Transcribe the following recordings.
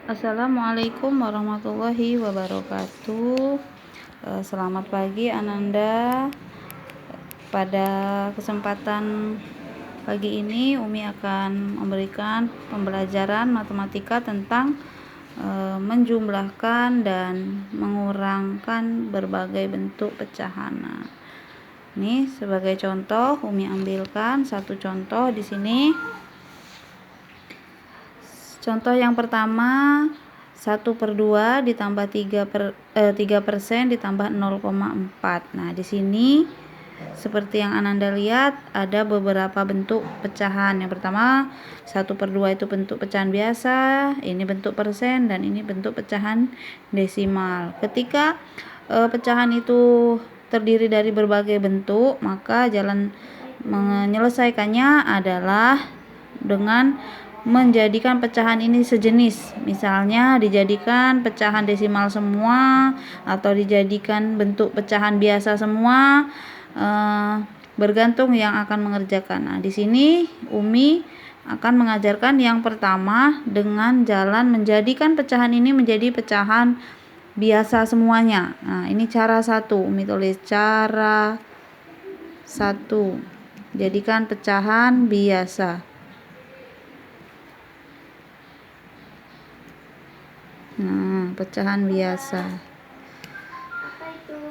Assalamualaikum warahmatullahi wabarakatuh. Selamat pagi Ananda. Pada kesempatan pagi ini Umi akan memberikan pembelajaran matematika tentang menjumlahkan dan mengurangkan berbagai bentuk pecahan. Nah, ini sebagai contoh Umi ambilkan satu contoh di sini. Contoh yang pertama 1/2 ditambah 3% ditambah 0,4. Nah, di sini seperti yang Ananda lihat ada beberapa bentuk pecahan. Yang pertama 1/2 itu bentuk pecahan biasa, ini bentuk persen, dan ini bentuk pecahan desimal. Ketika pecahan itu terdiri dari berbagai bentuk, maka jalan menyelesaikannya adalah dengan menjadikan pecahan ini sejenis. Misalnya dijadikan pecahan desimal semua atau dijadikan bentuk pecahan biasa semua, bergantung yang akan mengerjakan. Nah, di sini Umi akan mengajarkan yang pertama dengan jalan menjadikan pecahan ini menjadi pecahan biasa semuanya. Nah, ini cara satu. Umi tulis cara satu. Jadikan pecahan biasa. Nah, pecahan biasa.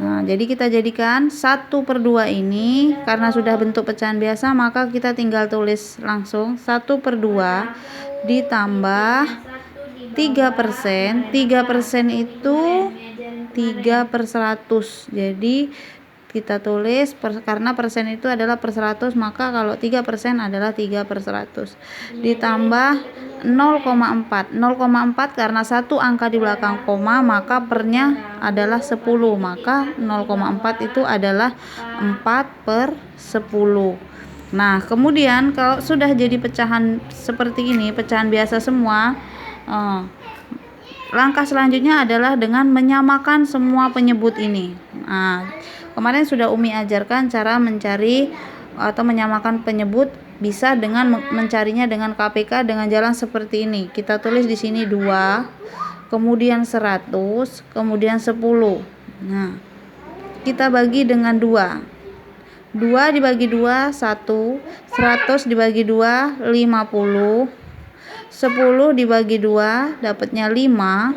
Nah, jadi kita jadikan 1/2 ini karena sudah bentuk pecahan biasa, maka kita tinggal tulis langsung 1/2 ditambah 3%. 3% itu 3/100. Jadi kita tulis karena persen itu adalah per 100, maka kalau 3% adalah 3/100 ditambah 0,4. 0,4 karena satu angka di belakang koma, maka pernya adalah 10, maka 0,4 itu adalah 4/10. Nah, kemudian kalau sudah jadi pecahan seperti ini, pecahan biasa semua, langkah selanjutnya adalah dengan menyamakan semua penyebut ini. Nah, kemarin sudah Umi ajarkan cara mencari atau menyamakan penyebut, bisa dengan mencarinya dengan KPK dengan jalan seperti ini. Kita tulis di sini 2, kemudian 100, kemudian 10. Nah, kita bagi dengan 2. 2 dibagi 2 1, 100 dibagi 2 50, 10 dibagi 2 dapatnya 5.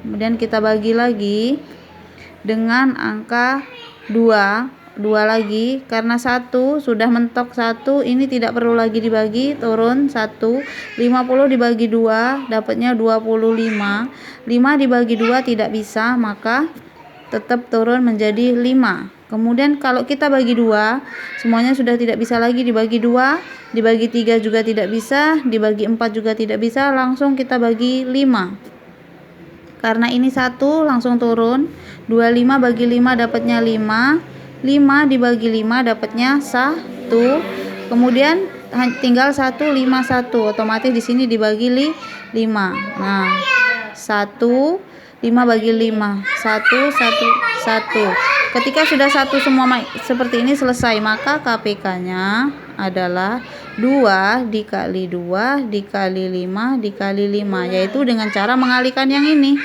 Kemudian kita bagi lagi dengan angka 2 lagi, karena 1 sudah mentok 1, ini tidak perlu lagi dibagi, turun 1. 50 dibagi 2 dapatnya 25. 5 dibagi 2 tidak bisa, maka tetap turun menjadi 5. Kemudian kalau kita bagi 2, semuanya sudah tidak bisa lagi dibagi 2, dibagi 3 juga tidak bisa, dibagi 4 juga tidak bisa, langsung kita bagi 5. Karena ini 1 langsung turun. 25 bagi 5 dapatnya 5. 5 dibagi 5 dapatnya 1. Kemudian tinggal 1, 5, 1. Otomatis di sini dibagi 5. Nah, 1, 5 bagi 5. 1, 1, 1. Ketika sudah 1 semua seperti ini selesai, maka KPK-nya adalah 2 dikali 2 dikali 5 dikali 5, yaitu dengan cara mengalihkan yang ini.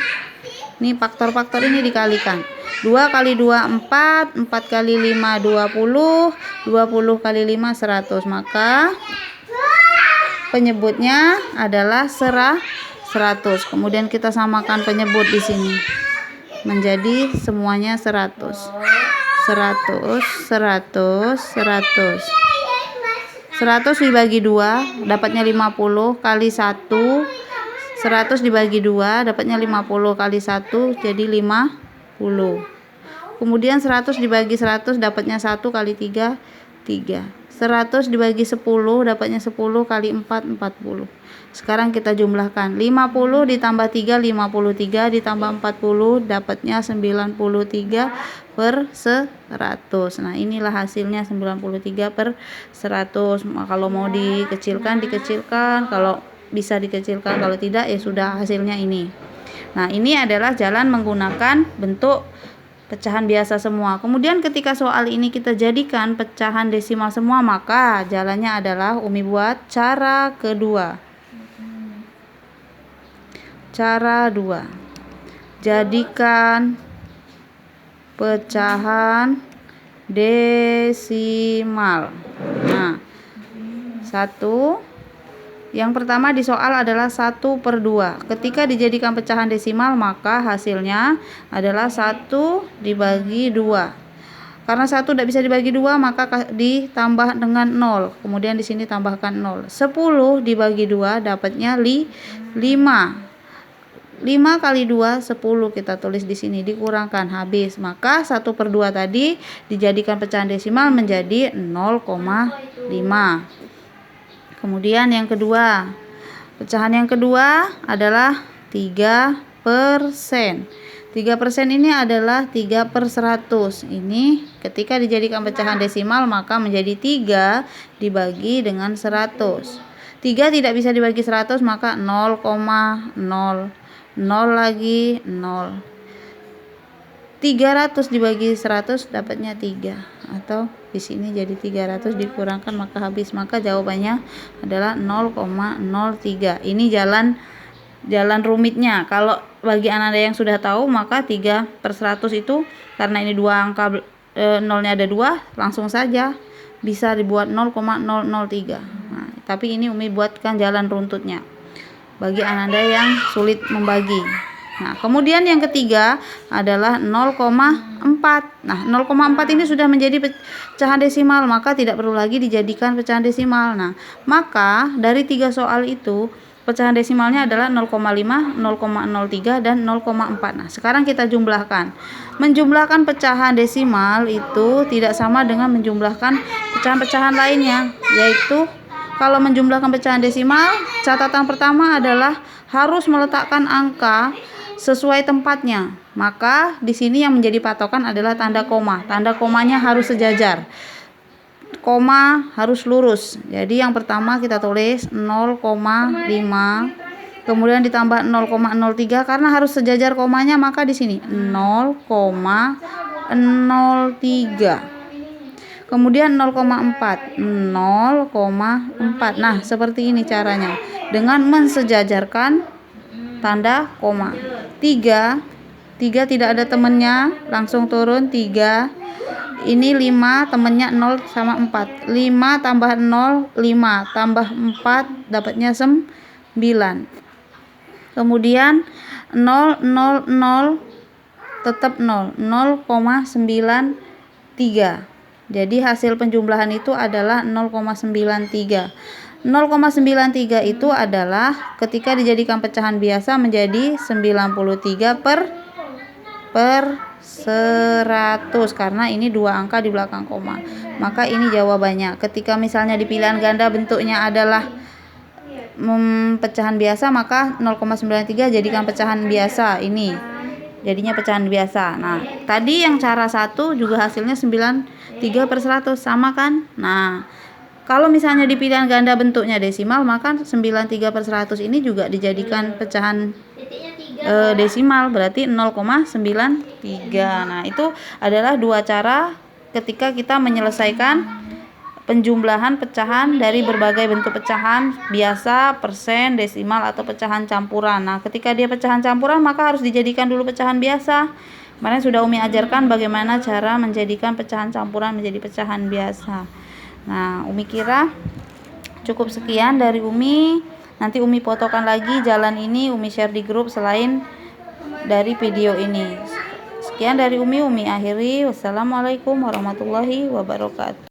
Ini faktor-faktor ini dikalikan. 2 kali 2 4, 4 kali 5 20, 20 kali 5 100. Maka penyebutnya adalah 100. Kemudian kita samakan penyebut di sini menjadi semuanya 100. 100, 100, 100. 100 dibagi 2 dapatnya 50 kali 1. 100 dibagi 2 dapatnya 50 kali 1, jadi 50. Kemudian 100 dibagi 100 dapatnya 1 kali 3, 3. 100 dibagi 10 dapatnya 10 kali 4, 40. Sekarang kita jumlahkan. 50 ditambah 3, 53 ditambah 40 dapatnya 93/100. Nah, inilah hasilnya 93/100. Kalau mau dikecilkan, kalau bisa dikecilkan, kalau tidak ya sudah hasilnya ini. Nah, ini adalah jalan menggunakan bentuk pecahan biasa semua. Kemudian ketika soal ini kita jadikan pecahan desimal semua, maka jalannya adalah Umi buat cara kedua. Cara 2. Jadikan pecahan desimal. Nah, yang pertama di soal adalah 1/2. Ketika dijadikan pecahan desimal, maka hasilnya adalah 1 dibagi 2. Karena 1 tidak bisa dibagi 2, maka ditambah dengan 0. Kemudian di sini tambahkan 0. 10 dibagi 2 dapatnya 5. 5 kali 2 10 kita tulis di sini, dikurangkan habis. Maka 1/2 tadi dijadikan pecahan desimal menjadi 0,5. Kemudian yang kedua, pecahan yang kedua adalah 3%. 3% ini adalah 3/100. Ini ketika dijadikan pecahan desimal maka menjadi 3 dibagi dengan 100. 3 tidak bisa dibagi 100, maka 0,0. 0 lagi 0. 300 dibagi 100 dapatnya 3, atau di sini jadi 300 dikurangkan maka habis. Maka jawabannya adalah 0,03. Ini jalan rumitnya. Kalau bagi Anda yang sudah tahu, maka 3/100 itu karena ini dua angka, nolnya ada 2, langsung saja bisa dibuat 0,003. Nah, tapi ini Umi buatkan jalan runtutnya bagi Anda yang sulit membagi. Nah, kemudian yang ketiga adalah 0,4. Nah, 0,4 ini sudah menjadi pecahan desimal, maka tidak perlu lagi dijadikan pecahan desimal. Nah, maka dari 3 soal itu pecahan desimalnya adalah 0,5, 0,03, dan 0,4. Nah, sekarang kita jumlahkan. Menjumlahkan pecahan desimal itu tidak sama dengan menjumlahkan pecahan-pecahan lainnya, yaitu kalau menjumlahkan pecahan desimal, catatan pertama adalah harus meletakkan angka sesuai tempatnya. Maka di sini yang menjadi patokan adalah tanda koma. Tanda komanya harus sejajar. Koma harus lurus. Jadi yang pertama kita tulis 0,5, kemudian ditambah 0,03 karena harus sejajar komanya, maka di sini 0,03. Kemudian 0,4. 0,4. Nah, seperti ini caranya. Dengan mensejajarkan tanda koma. 3 tidak ada temennya, langsung turun 3. Ini 5, temennya 0 sama 4. 5 tambah 0, 5 tambah 4 dapatnya 9. Kemudian 0, 0, 0 tetap 0, 0,93. Jadi hasil penjumlahan itu adalah 0,93. 0,93 itu adalah ketika dijadikan pecahan biasa menjadi 93/100 karena ini 2 angka di belakang koma. Maka ini jawabannya. Ketika misalnya di pilihan ganda bentuknya adalah pecahan biasa, maka 0,93 jadikan pecahan biasa. Ini jadinya pecahan biasa. Nah, tadi yang cara 1 juga hasilnya 93/100, sama kan? Nah, kalau misalnya di pilihan ganda bentuknya desimal, maka 93/100 ini juga dijadikan pecahan desimal, berarti 0,93. Nah, itu adalah 2 cara ketika kita menyelesaikan penjumlahan pecahan dari berbagai bentuk pecahan biasa, persen, desimal, atau pecahan campuran. Nah, ketika dia pecahan campuran maka harus dijadikan dulu pecahan biasa. Kemarin sudah Umi ajarkan bagaimana cara menjadikan pecahan campuran menjadi pecahan biasa. Nah, Umi kira cukup sekian dari Umi. Nanti Umi fotokan lagi jalan ini, Umi share di grup selain dari video ini. Sekian dari Umi akhiri. Wassalamualaikum warahmatullahi wabarakatuh.